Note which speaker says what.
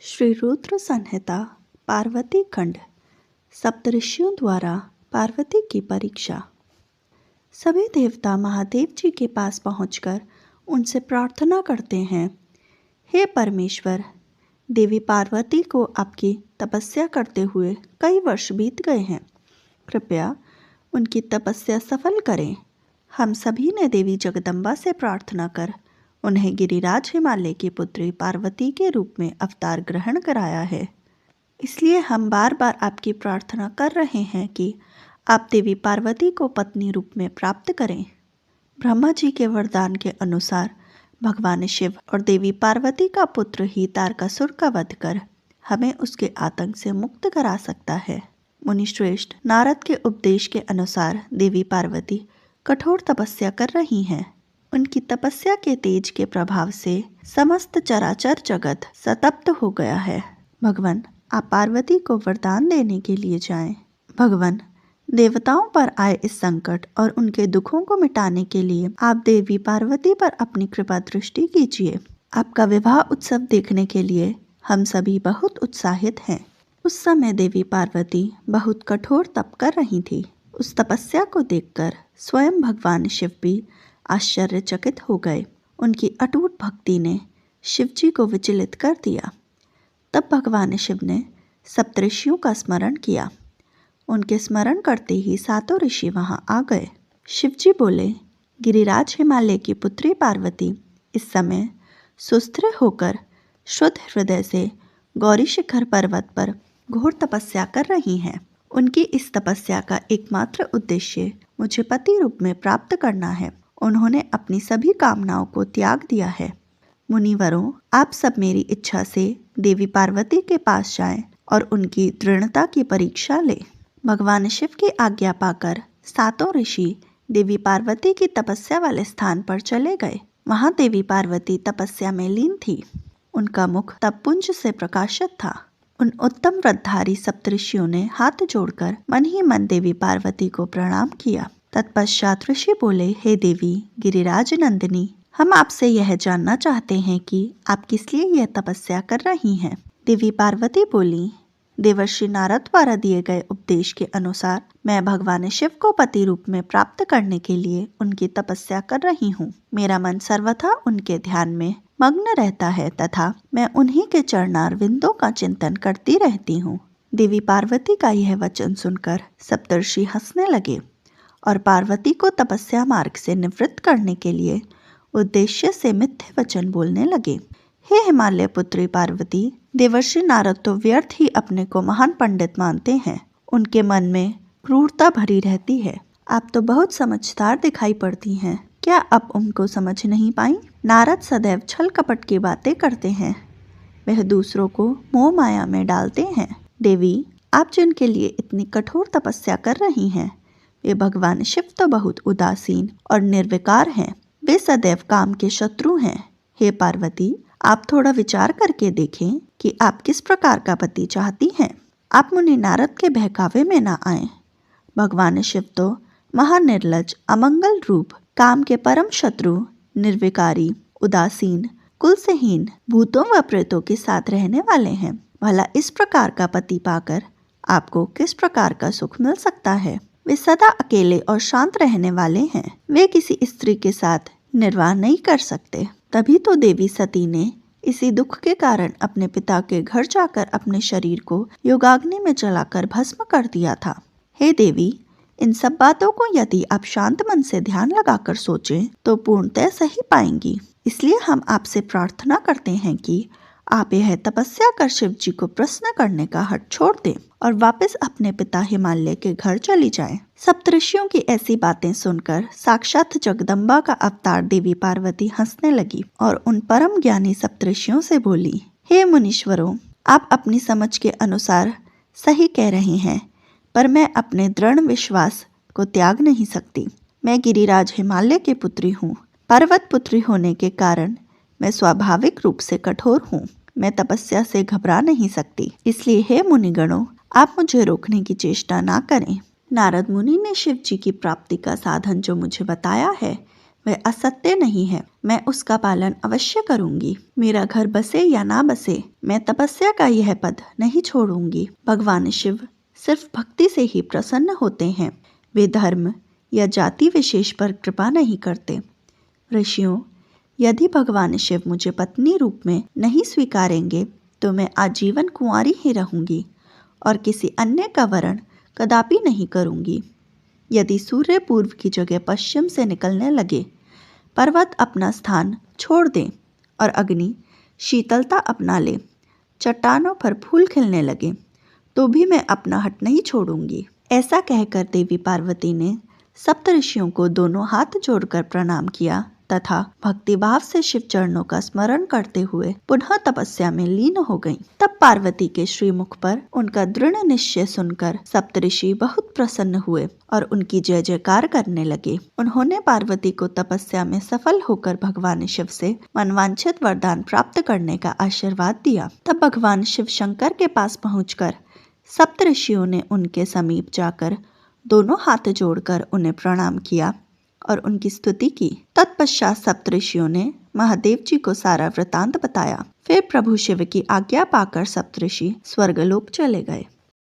Speaker 1: श्री रुद्र संहिता पार्वती खंड। सप्तऋषियों द्वारा पार्वती की परीक्षा। सभी देवता महादेव जी के पास पहुंचकर उनसे प्रार्थना करते हैं, हे परमेश्वर, देवी पार्वती को आपकी तपस्या करते हुए कई वर्ष बीत गए हैं। कृपया उनकी तपस्या सफल करें। हम सभी ने देवी जगदम्बा से प्रार्थना कर उन्हें गिरिराज हिमालय की पुत्री पार्वती के रूप में अवतार ग्रहण कराया है। इसलिए हम बार बार आपकी प्रार्थना कर रहे हैं कि आप देवी पार्वती को पत्नी रूप में प्राप्त करें। ब्रह्मा जी के वरदान के अनुसार भगवान शिव और देवी पार्वती का पुत्र ही तारकासुर का वध कर हमें उसके आतंक से मुक्त करा सकता है। मुनिश्रेष्ठ, नारद के उपदेश के अनुसार देवी पार्वती कठोर तपस्या कर रही हैं। उनकी तपस्या के तेज के प्रभाव से समस्त चराचर जगत संतप्त हो गया है। भगवान, आप पार्वती को वरदान देने के लिए जाएं। भगवान, देवताओं पर आए इस संकट और उनके दुखों को मिटाने के लिए आप देवी पार्वती पर अपनी कृपा दृष्टि कीजिए। आपका विवाह उत्सव देखने के लिए हम सभी बहुत उत्साहित हैं। उस समय देवी पार्वती बहुत कठोर तप कर रही थी। उस तपस्या को देखकर स्वयं भगवान शिव भी आश्चर्यचकित हो गए। उनकी अटूट भक्ति ने शिव जी को विचलित कर दिया। तब भगवान शिव ने सप्तऋषियों का स्मरण किया। उनके स्मरण करते ही सातों ऋषि वहां आ गए। शिव जी बोले, गिरिराज हिमालय की पुत्री पार्वती इस समय सुस्थिर होकर शुद्ध हृदय से गौरी शिखर पर्वत पर घोर तपस्या कर रही हैं। उनकी इस तपस्या का एकमात्र उद्देश्य मुझे पति रूप में प्राप्त करना है। उन्होंने अपनी सभी कामनाओं को त्याग दिया है। मुनिवरों, आप सब मेरी इच्छा से देवी पार्वती के पास जाएं और उनकी दृढ़ता की परीक्षा लें। भगवान शिव की आज्ञा पाकर सातों ऋषि देवी पार्वती की तपस्या वाले स्थान पर चले गए। वहां देवी पार्वती तपस्या में लीन थी। उनका मुख तपपुंज से प्रकाशित था। उन उत्तम व्रतधारी सप्तऋषियों ने हाथ जोड़कर मन ही मन देवी पार्वती को प्रणाम किया। तत्पश्चात ऋषि बोले, हे देवी गिरिराज नंदिनी, हम आपसे यह जानना चाहते हैं कि आप किस लिए यह तपस्या कर रही हैं। देवी पार्वती बोली, देवर्षि नारद द्वारा दिए गए उपदेश के अनुसार मैं भगवान शिव को पति रूप में प्राप्त करने के लिए उनकी तपस्या कर रही हूँ। मेरा मन सर्वथा उनके ध्यान में मग्न रहता है तथा मैं उन्हीं के चरणारविंदों का चिंतन करती रहती हूँ। देवी पार्वती का यह वचन सुनकर सप्तर्षि हंसने लगे और पार्वती को तपस्या मार्ग से निवृत्त करने के लिए उद्देश्य से मिथ्य वचन बोलने लगे। हे हिमालय पुत्री पार्वती, देवर्षि नारद तो व्यर्थ ही अपने को महान पंडित मानते हैं। उनके मन में क्रूरता भरी रहती है। आप तो बहुत समझदार दिखाई पड़ती हैं। क्या आप उनको समझ नहीं पाई? नारद सदैव छल कपट की बातें करते हैं। वह दूसरों को मोह माया में डालते हैं। देवी, आप जिनके लिए इतनी कठोर तपस्या कर रही हैं, वे भगवान शिव तो बहुत उदासीन और निर्विकार हैं। वे सदैव काम के शत्रु हैं। हे पार्वती, आप थोड़ा विचार करके देखें कि आप किस प्रकार का पति चाहती हैं। आप मुनि नारद के बहकावे में ना आए। भगवान शिव तो महानिर्लज, अमंगल रूप, काम के परम शत्रु, निर्विकारी, उदासीन, कुल से हीन, भूतों व प्रेतों के साथ रहने वाले हैं। भला इस प्रकार का पति पाकर आपको किस प्रकार का सुख मिल सकता है? वे सदा अकेले और शांत रहने वाले हैं। वे किसी स्त्री के साथ निर्वाह नहीं कर सकते। तभी तो देवी सती ने इसी दुख के कारण अपने पिता के घर जाकर अपने शरीर को योगाग्नि में जलाकर भस्म कर दिया था। हे देवी, इन सब बातों को यदि आप शांत मन से ध्यान लगाकर सोचें तो पूर्णतः सही पाएंगी। इसलिए हम आपसे प्रार्थना करते हैं कि आप यह तपस्या कर शिव जी को प्रसन्न करने का हठ छोड़ दें और वापस अपने पिता हिमालय के घर चली जाएं। सप्तऋषियों की ऐसी बातें सुनकर साक्षात जगदम्बा का अवतार देवी पार्वती हंसने लगी और उन परम ज्ञानी सप्तऋषियों से बोली, हे मुनीश्वरों, आप अपनी समझ के अनुसार सही कह रहे हैं, पर मैं अपने दृढ़ विश्वास को त्याग नहीं सकती। मैं गिरिराज हिमालय की पुत्री हूँ। पर्वत पुत्री होने के कारण मैं स्वाभाविक रूप से कठोर हूँ। मैं तपस्या से घबरा नहीं सकती। इसलिए हे मुनिगणों, आप मुझे रोकने की चेष्टा ना करें। नारद मुनि ने शिव जी की प्राप्ति का साधन जो मुझे बताया है, वह असत्य नहीं है। मैं उसका पालन अवश्य करूंगी। मेरा घर बसे या ना बसे, मैं तपस्या का यह पद नहीं छोड़ूंगी। भगवान शिव सिर्फ भक्ति से ही प्रसन्न होते हैं। वे धर्म या जाति विशेष पर कृपा नहीं करते। ऋषियों, यदि भगवान शिव मुझे पत्नी रूप में नहीं स्वीकारेंगे तो मैं आजीवन कुंवारी ही रहूंगी और किसी अन्य का वरण कदापि नहीं करूंगी। यदि सूर्य पूर्व की जगह पश्चिम से निकलने लगे, पर्वत अपना स्थान छोड़ दें और अग्नि शीतलता अपना ले, चट्टानों पर फूल खिलने लगे, तो भी मैं अपना हट नहीं छोड़ूंगी। ऐसा कहकर देवी पार्वती ने सप्तऋषियों को दोनों हाथ जोड़कर प्रणाम किया तथा भक्तिभाव से शिव चरणों का स्मरण करते हुए पुनः तपस्या में लीन हो गईं। तब पार्वती के श्रीमुख पर उनका दृढ़ निश्चय सुनकर सप्तऋषि बहुत प्रसन्न हुए और उनकी जय जयकार करने लगे। उन्होंने पार्वती को तपस्या में सफल होकर भगवान शिव से मनवांछित वरदान प्राप्त करने का आशीर्वाद दिया। तब भगवान शिव शंकर के पास पहुंचकर सप्तऋषियों ने उनके समीप जाकर दोनों हाथ जोड़कर उन्हें प्रणाम किया और उनकी स्तुति की। तत्पश्चात सप्तऋषियों ने महादेव जी को सारा वृतांत बताया। फिर प्रभु शिव की आज्ञा पाकर सप्तऋषि स्वर्गलोक चले गए।